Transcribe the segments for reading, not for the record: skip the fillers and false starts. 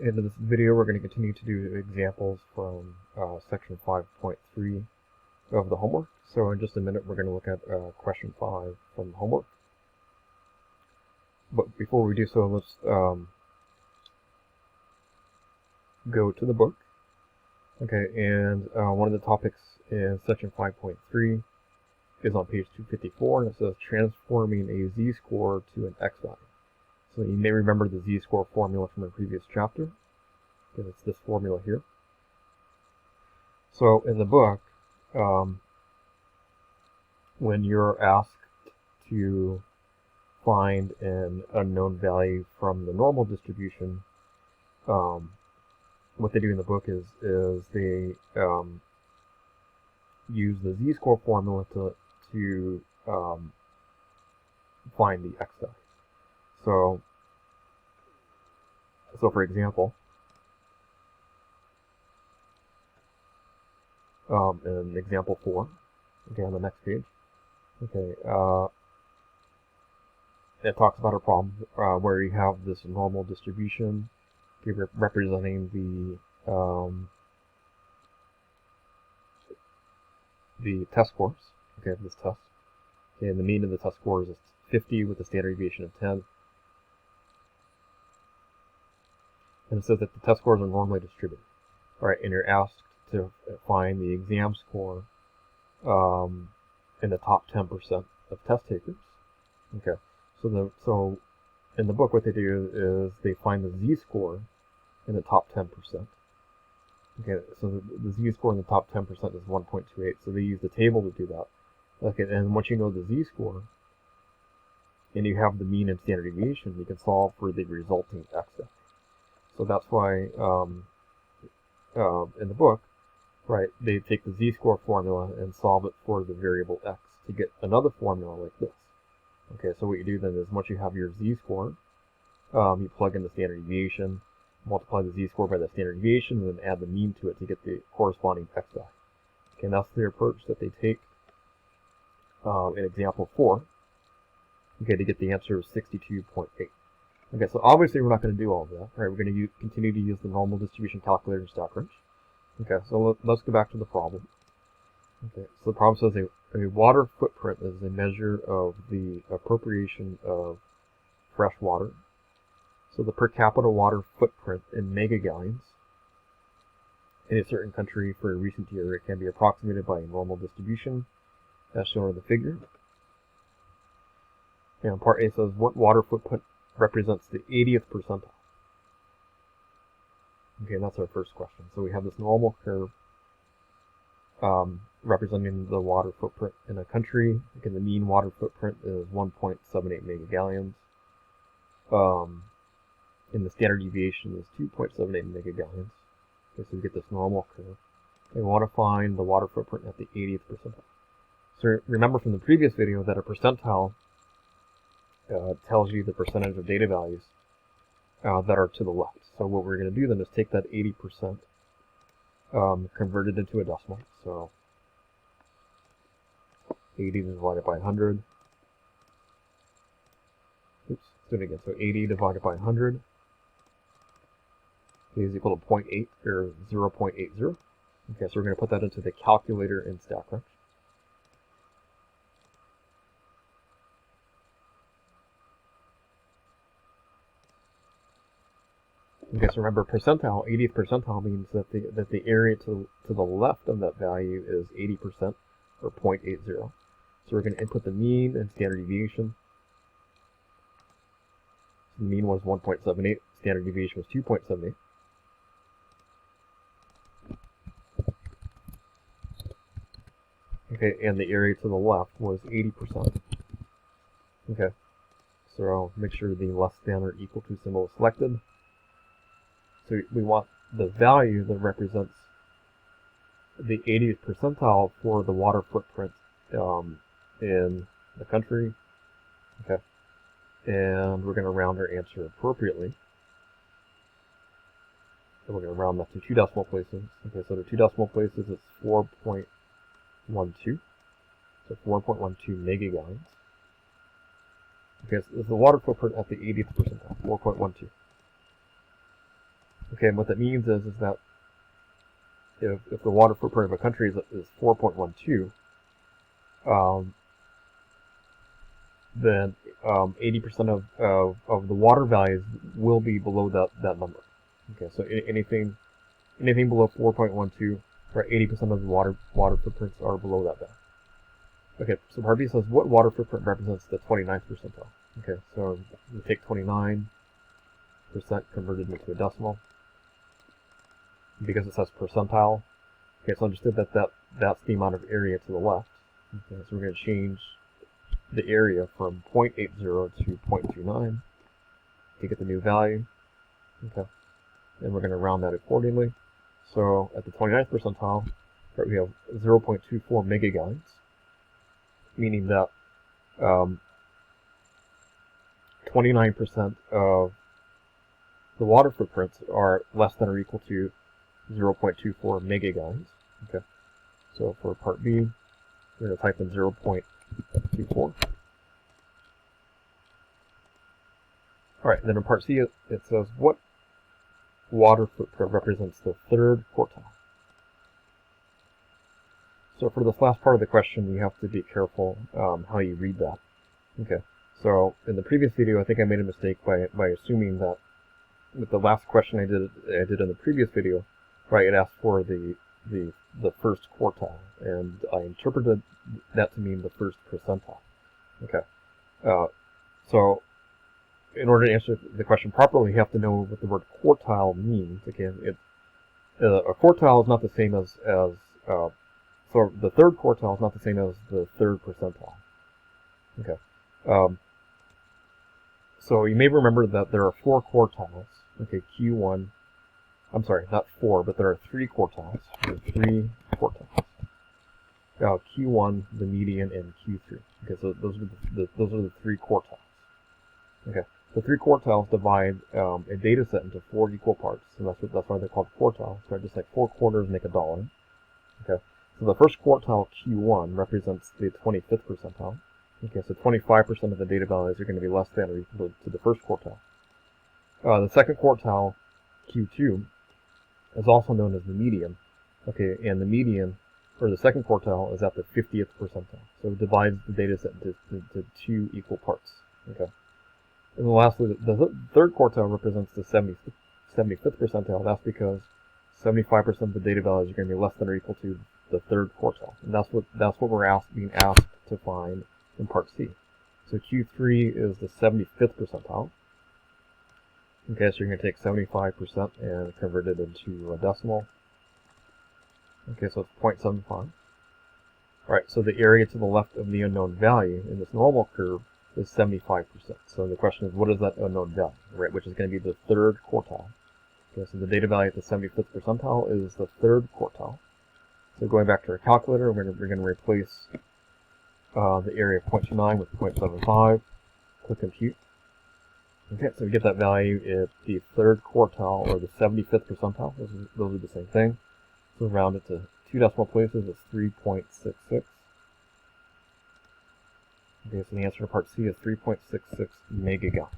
In this video, we're going to continue to do examples from section 5.3 of the homework. So in just a minute, we're going to look at question 5 from the homework. But before we do so, let's go to the book. Okay, and one of the topics in section 5.3 is on page 254, and it says transforming a z-score to an x value. So you may remember the z-score formula from a previous chapter, because it's this formula here. So in the book, when you're asked to find an unknown value from the normal distribution, what they do in the book is they use the z-score formula to find the x value. So for example, in example 4, okay, on the next page, okay, it talks about a problem where you have this normal distribution representing the test scores, okay, of this test. Okay, and the mean of the test scores is 50 with a standard deviation of 10. And it says that the test scores are normally distributed. All right, and you're asked to find the exam score in the top 10% of test takers. Okay, so in the book, what they do is they find the z-score in the top 10%. Okay, so the z-score in the top 10% is 1.28. So they use the table to do that. Okay, and once you know the z-score and you have the mean and standard deviation, you can solve for the resulting x value. So that's why in the book, right, they take the z-score formula and solve it for the variable x to get another formula like this. Okay, so what you do then is once you have your z-score, you plug in the standard deviation, multiply the z-score by the standard deviation, and then add the mean to it to get the corresponding x value. Okay, and that's the approach that they take in example 4, okay, to get the answer of 62.8. Okay, so obviously we're not going to do all of that, right? We're going to continue to use the normal distribution calculator and StackWrench. Okay, so let's go back to the problem. Okay, so the problem says a water footprint is a measure of the appropriation of fresh water. So the per capita water footprint in megagallons in a certain country for a recent year, it can be approximated by a normal distribution, as shown in the figure. And part A says, what water footprint represents the 80th percentile? Okay, and that's our first question. So we have this normal curve representing the water footprint in a country. Again, the mean water footprint is 1.78 megagallions. And the standard deviation is 2.78 megagallions. Okay, so we get this normal curve. We want to find the water footprint at the 80th percentile. So remember from the previous video that a percentile tells you the percentage of data values that are to the left. So what we're going to do then is take that 80%, convert it into a decimal. So 80 divided by 100. Oops, let's do it again. So 80 divided by 100 is equal to 0.8 or 0.80. Okay, so we're going to put that into the calculator in StackWrench. Okay, so remember, percentile, 80th percentile means that the area to the left of that value is 80%, or 0.80. So we're going to input the mean and standard deviation. So the mean was 1.78, standard deviation was 2.78. Okay, and the area to the left was 80%. Okay, so I'll make sure the less than or equal to symbol is selected. So we want the value that represents the 80th percentile for the water footprint in the country. Okay, and we're going to round our answer appropriately. So we're going to round that to 2 decimal places. Okay, so the 2 decimal places is 4.12. So 4.12 megagallons. Okay, so this is the water footprint at the 80th percentile, 4.12. Okay, and what that means is that if the water footprint of a country is 4.12, then 80% of the water values will be below that number. Okay, so anything below 4.12, right, 80% of the water footprints are below that value. Okay, so part B says, what water footprint represents the 29th percentile? Okay, so we take 29% converted into a decimal. Because it says percentile, okay, it's understood that that's the amount of area to the left. Okay, so we're going to change the area from 0.80 to 0.29 to get the new value. Okay, and we're going to round that accordingly. So at the 29th percentile, right, we have 0.24 megagallons, meaning that 29% of the water footprints are less than or equal to 0.24 megagallons. Okay, so for part B, we're going to type in 0.24. Alright, then in part C, it says, what water footprint represents the third quartile? So for this last part of the question, you have to be careful how you read that. Okay, so in the previous video, I think I made a mistake by assuming that with the last question I did in the previous video, right, it asked for the first quartile, and I interpreted that to mean the first percentile. Okay, so in order to answer the question properly, you have to know what the word quartile means. Again, a quartile is not the same as so the third quartile is not the same as the third percentile. Okay, so you may remember that there are 4 quartiles. Okay, Q1. I'm sorry, not 4, but there are 3 quartiles. There are 3 quartiles. Q1, the median, and Q3. Okay, so those are the 3 quartiles. Okay, the 3 quartiles divide a data set into 4 equal parts, and that's why they're called quartiles. So just like 4 quarters make a dollar. Okay, so the first quartile, Q1, represents the 25th percentile. Okay, so 25% of the data values are going to be less than or equal to the first quartile. The second quartile, Q2, is also known as the median. Okay, and the median, or the second quartile, is at the 50th percentile. So it divides the data set into 2 equal parts. Okay, and then lastly, the third quartile represents the 75th percentile. That's because 75% of the data values are going to be less than or equal to the third quartile, and that's what we're being asked to find in part C. So Q3 is the 75th percentile. Okay, so you're going to take 75% and convert it into a decimal. Okay, so it's 0.75. Alright, so the area to the left of the unknown value in this normal curve is 75%. So the question is, what is that unknown value, right, which is going to be the third quartile. Okay, so the data value at the 75th percentile is the third quartile. So going back to our calculator, we're going to replace the area of 0.29 with 0.75. Click compute. Okay, so we get that value at the third quartile, or the 75th percentile. Those are the same thing. So round it to 2 decimal places, it's 3.66. Okay, so the answer to part C is 3.66 megagallons.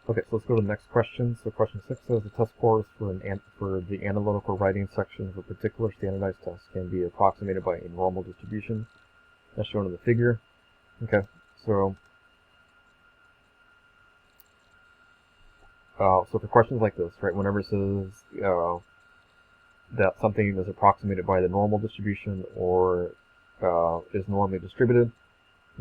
Okay, so let's go to the next question. So question 6 says the test scores for the analytical writing section of a particular standardized test can be approximated by a normal distribution, as shown in the figure. Okay, so for questions like this, right, whenever it says that something is approximated by the normal distribution or is normally distributed,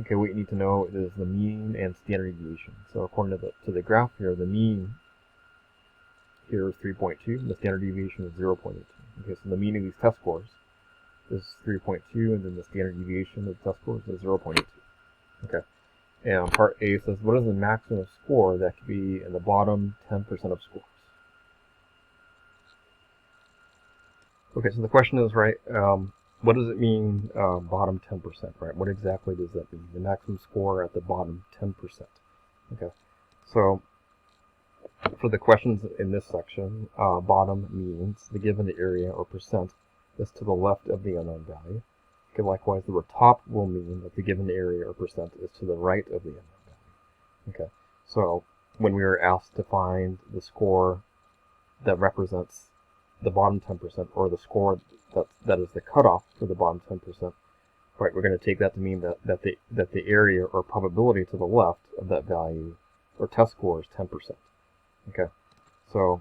okay, what you need to know is the mean and standard deviation. So according to the graph here, the mean here is 3.2, and the standard deviation is 0.82. Okay, so the mean of these test scores is 3.2, and then the standard deviation of the test scores is 0.82. Okay, and part A says, what is the maximum score that could be in the bottom 10% of scores? Okay, so the question is, right, what does it mean, bottom 10%, right? What exactly does that mean? The maximum score at the bottom 10%. Okay, so for the questions in this section, bottom means the given area or percent is to the left of the unknown value. Okay, likewise, the word top will mean that the given area or percent is to the right of the unknown value. Okay, so when we were asked to find the score that represents the bottom 10%, or the score that is the cutoff for the bottom 10%, right, we're going to take that to mean that the area or probability to the left of that value or test score is 10%. Okay, so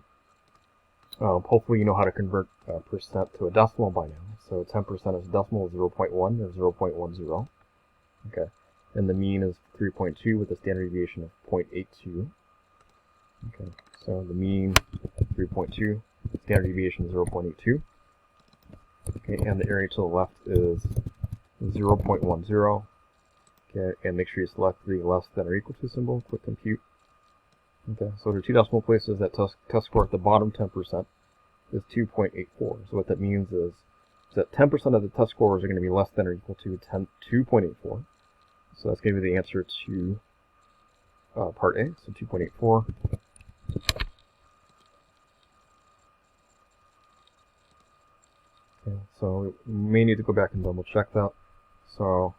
hopefully you know how to convert percent to a decimal by now. So 10% as a decimal is 0.1 or 0.10. Okay, and the mean is 3.2 with a standard deviation of 0.82. Okay, so the mean 3.2, standard deviation 0.82. Okay, and the area to the left is 0.10. Okay, and make sure you select the less than or equal to symbol. Click compute. Okay, so there are two decimal places. That test score at the bottom 10% is 2.84. So what that means is that 10% of the test scores are going to be less than or equal to 2.84. So that's going to be the answer to part A, so 2.84. Okay, so we may need to go back and double check that. So,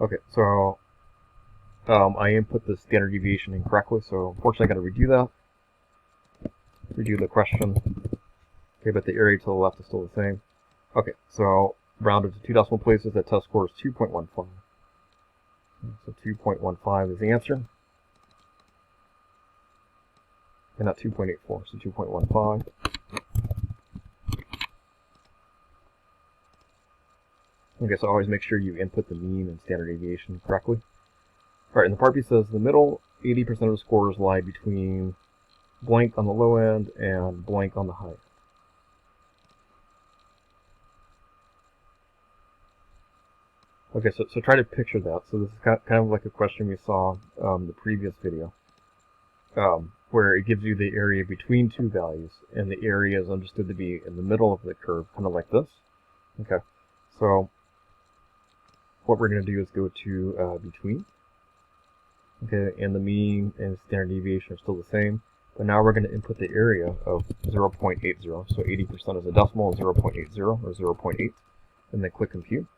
okay, so I input the standard deviation incorrectly, so unfortunately I got to redo that. Redo the question. Okay, but the area to the left is still the same. Okay, so rounded to two decimal places, that test score is 2.15. So 2.15 is the answer. And not 2.84, so 2.15. Okay, so always make sure you input the mean and standard deviation correctly. Alright, and the part B says the middle 80% of the scores lie between blank on the low end and blank on the high end. Okay, so try to picture that. So this is kind of like a question we saw the previous video, where it gives you the area between two values, and the area is understood to be in the middle of the curve, kind of like this. Okay, so what we're going to do is go to between. Okay, and the mean and standard deviation are still the same, but now we're going to input the area of 0.80. So 80% is a decimal of 0.80 or 0.8, and then click compute.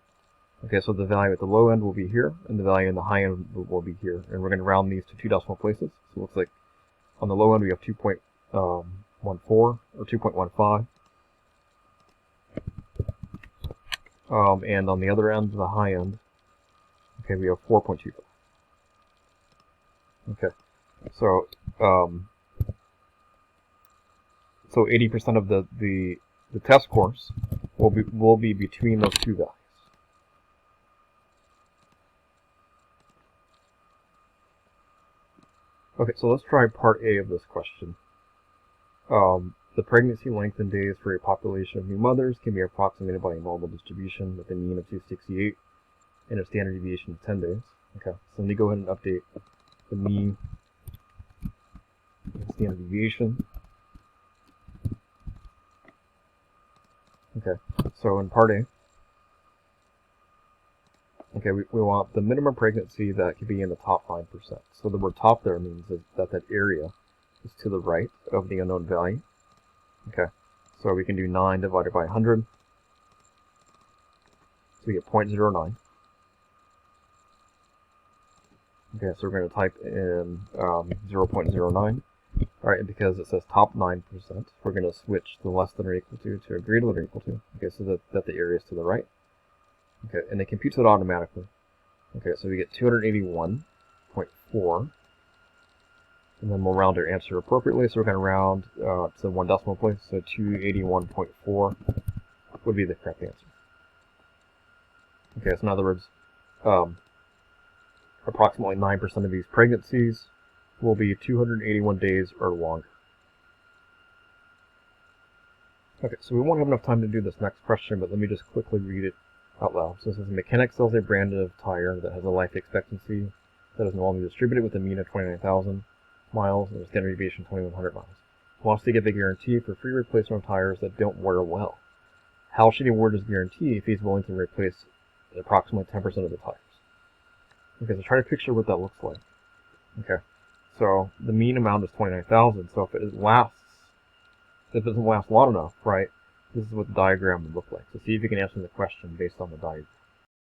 Okay, so the value at the low end will be here, and the value in the high end will be here, and we're going to round these to two decimal places. So it looks like on the low end we have 2.14 or 2.15, and on the other end, the high end, okay, we have 4.25. Okay, so 80% of the test scores will be between those two values. Okay, so let's try part A of this question. The pregnancy length in days for a population of new mothers can be approximated by a normal distribution with a mean of 268 and a standard deviation of 10 days. Okay, so let me go ahead and update the mean and standard deviation. Okay, so in part A, okay, we want the minimum pregnancy that could be in the top 5%. So the word top there means that area is to the right of the unknown value. Okay, so we can do 9 divided by 100. So we get 0.09. Okay, so we're going to type in 0.09. Alright, and because it says top 9%, we're going to switch the less than or equal to a greater than or equal to. Okay, so that the area is to the right. Okay, and it computes it automatically. Okay, so we get 281.4. And then we'll round our answer appropriately. So we're going to round to one decimal place. So 281.4 would be the correct answer. Okay, so in other words, approximately 9% of these pregnancies will be 281 days or longer. Okay, so we won't have enough time to do this next question, but let me just quickly read it out loud. So this is: a mechanic sells a brand of tire that has a life expectancy that is normally distributed with a mean of 29,000 miles and a standard deviation of 2,100 miles. He wants to give a guarantee for free replacement of tires that don't wear well. How should he award his guarantee if he's willing to replace approximately 10% of the tires? Okay, so try to picture what that looks like. Okay, so the mean amount is 29,000. So if it doesn't last long enough, right, this is what the diagram would look like. So see if you can answer the question based on the